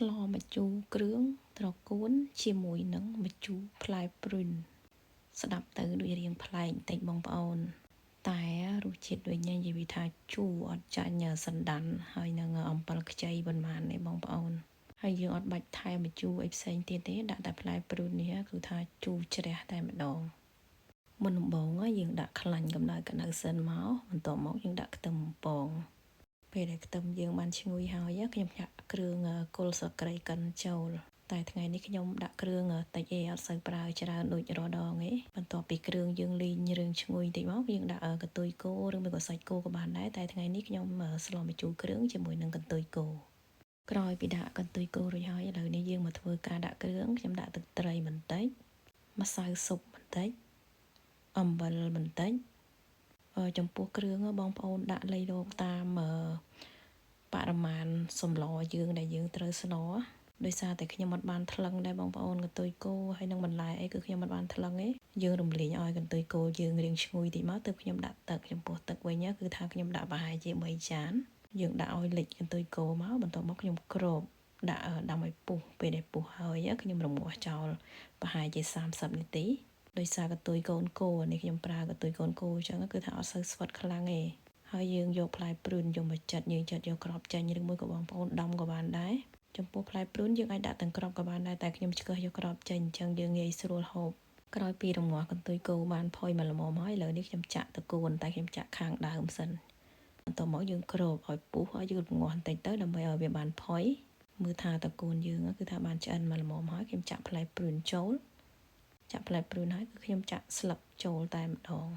ស្លម្ជូរគ្រឿងត្រកួនជាមួយនឹងម្ជូរផ្លែព្រួញស្ដាប់ទៅដូចរៀងប្លែកបន្តិចបងប្អូនតែរសជាតិវិញនិយាយថាជូរអត់ចាញ់សណ្ដាន់ហើយនឹងអំបិលខ្ចីប៉ុន្មានទេបងប្អូនហើយយើងអត់បាច់ថែមម្ជូរអីផ្សេងទៀតទេដាក់តែផ្លែព្រួញនេះគឺថាជូរជ្រះតែម្ដងមុនដំបូងយើងដាក់ខ្លាញ់កម្ដៅក្តៅសិនមកបន្ទាប់មកយើងដាក់ខ្ទឹមបំពងពេលដែលខ្ទឹមយើងបានឈ្ងុយហើយខ្ញុំដាក់គ្រឿងគល់ស្លឹកគ្រៃកិនចូលតែថ្ងៃនេះខ្ញុំដាក់គ្រឿងតិចអត់សូវប្រើច្រើនដូចរាល់ដងទេបន្ទាប់ពីគ្រឿងយើងលីងរឿងឈ្ងុយតិចមកយើងដាក់កន្ទុយគោឬមួយក៏សាច់គោក៏បានដែរតែថ្ងៃនេះខ្ញុំស្លម្ជូរគ្រឿងជាមួយនឹងកន្ទុយគោក្រោយពីដាក់កន្ទុយគោរួចហើយឥឡូវនេះយើងមកធ្វើការដាក់គ្រឿងខ្ញុំដាក់ទឹកត្រីបន្តិចម្សៅស៊ុបបន្តិចអំបិលបន្តិចចំពោះគ្រឿងបងប្អូនដាក់លៃលកតាមបរិមាណសម្លយើងដែលយើងត្រូវស្លដោយសារតែខ្ញុំអត់បានថ្លឹងដែរបងប្អូនកន្ទុយគោហើយនឹងបន្លែអីគឺខ្ញុំអត់បានថ្លឹងទេយើងរំលីងឲ្យកន្ទុយគោយើងរៀងឈ្ងុយតិចមកទើបខ្ញុំដាក់ទឹកចំពោះទឹកវិញគឺថាខ្ញុំដាក់ប្រហែលជា3ចានយើងដាក់ឲ្យលិចកន្ទុយគោមកបន្ទាប់មកខ្ញុំគ្របដាក់ដាំឲ្យពុះពេលដែលពុះហើយខ្ញុំរំងាស់ចោលប្រហែលជា30នាទីដោយសារកន្ទុយកូនគោនេះខ្ញុំប្រើកន្ទុយកូនគោអញ្ចឹងគឺថាអត់សូវស្វិតខ្លាំងទេហើយយើងយកផ្លែព្រួញយកមកចិតយើងចិតយកក្របចាញ់ឬមួយក៏បងប្អូនដំក៏បានដែរចំពោះផ្លែព្រួញយើងអាចដាក់ទាំងក្របក៏បានដែរតែខ្ញុំឆ្កឹះយកក្របចេញអញ្ចឹងយើងងាយស្រួលហូបក្រោយពីរងាស់កន្ទុយគោបានផុយមកល្មមហើយឥឡូវនេះខ្ញុំចាក់តកួនតែខ្ញុំចាក់ខាងដើមសិនបន្ទាប់មកយើងគ្របឲ្យពុះឲ្យយើងរងាស់បន្តិចទៅដើម្បីឲ្យវាបានផុយមើលថាតកួនយើងគឺថាបានឆ្អិនមកល្មមហើយខ្ញុំចាក់ផ្លែព្រួញចូលចាក់ផ្លែព្រួញហើយគឺខ្ញុំចាក់ស្លឹកចូលតែម្ដង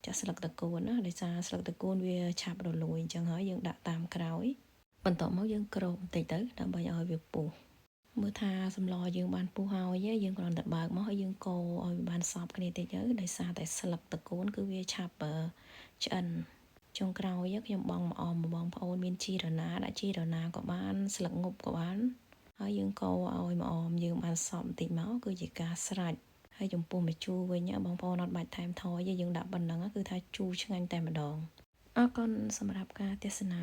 ចាក់ស្លឹកតកួនណាដោយសារស្លឹកតកួនវាឆាប់រលួយអញ្ចឹងហើយយើងដាក់តាមក្រោយបន្ទាប់មកយើងគ្របបន្តិចទៅដើម្បីឲ្យវាពុះមើលថាសម្លយើងបានពុះហើយយើងគ្រាន់តែបើកមកហើយយើងកូរឲ្យវាបានសព្វគ្នាតិចទៅដោយសារតែស្លឹកតកួនគឺវាឆាប់ឆ្អិនចុងក្រោយខ្ញុំបង់ម្អមបងប្អូនមានជីរណាដាក់ជីរណាក៏បានស្លឹកងប់ក៏បានហើយយើងកូរឲ្យម្អមយើងបានសព្វបន្តិចមកគឺជាការស្រេចហើយចំពោះម្ជូរវិញបងប្អូនអត់បាច់ថែមថយទេយើងដាក់ប៉ុណ្ណឹងគឺថាជូរឆ្ងាញ់តែម្ដងអរគុណសម្រាប់ការទស្សនា